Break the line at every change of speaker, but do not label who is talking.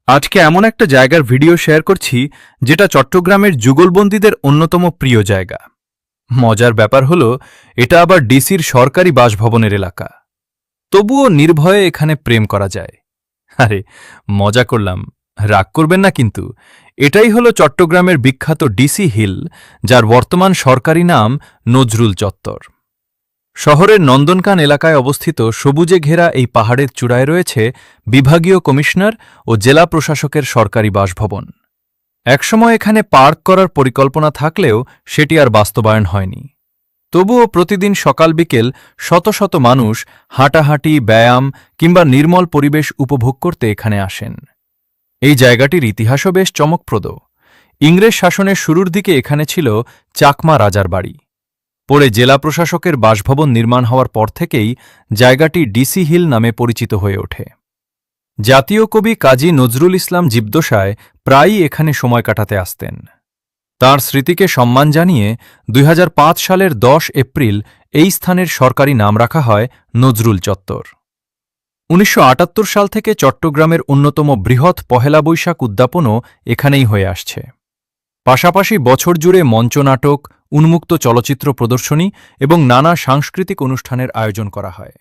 আজকে এমন একটা জায়গার ভিডিও শেয়ার করছি যেটা চট্টগ্রামের যুগলবন্দীদের অন্যতম প্রিয় জায়গা। মজার ব্যাপার হলো এটা আবার ডিসির সরকারি বাসভবনের এলাকা। তবুও নির্ভয়ে এখানে প্রেম করা যায়। আরে মজা করলাম, রাগ করবেন না কিন্তু। এটাই হলো চট্টগ্রামের বিখ্যাত ডিসি হিল, যার বর্তমান সরকারি নাম নজরুল চত্বর। শহরের নন্দনকান এলাকায় অবস্থিত সবুজে ঘেরা এই পাহাড়ের চূড়ায় রয়েছে বিভাগীয় কমিশনার ও জেলা প্রশাসকের সরকারি বাসভবন। একসময় এখানে পার্ক করার পরিকল্পনা থাকলেও সেটি আর বাস্তবায়ন হয়নি। তবুও প্রতিদিন সকাল বিকেল শত শত মানুষ হাঁটাহাঁটি, ব্যায়াম কিংবা নির্মল পরিবেশ উপভোগ করতে এখানে আসেন। এই জায়গাটির ইতিহাসও বেশ চমকপ্রদ। ইংরেজ শাসনের শুরুর দিকে এখানে ছিল চাকমা রাজার বাড়ি। পরে জেলা প্রশাসকের বাসভবন নির্মাণ হওয়ার পর থেকেই জায়গাটি ডিসি হিল নামে পরিচিত হয়ে ওঠে। জাতীয় কবি কাজী নজরুল ইসলাম জীবদ্দশায় প্রায়ই এখানে সময় কাটাতে আসতেন। তাঁর স্মৃতিকে সম্মান জানিয়ে ২০০৫ সালের ১০ এপ্রিল এই স্থানের সরকারি নাম রাখা হয় নজরুল চত্বর। ১৯৭৮ সাল থেকে চট্টগ্রামের অন্যতম বৃহৎ পহেলা বৈশাখ উদ্যাপনও এখানেই হয়ে আসছে। পাশাপাশি বছর জুড়ে মঞ্চনাটক, উন্মুক্ত চলচ্চিত্র প্রদর্শনী এবং নানা সাংস্কৃতিক অনুষ্ঠানের আয়োজন করা হয়।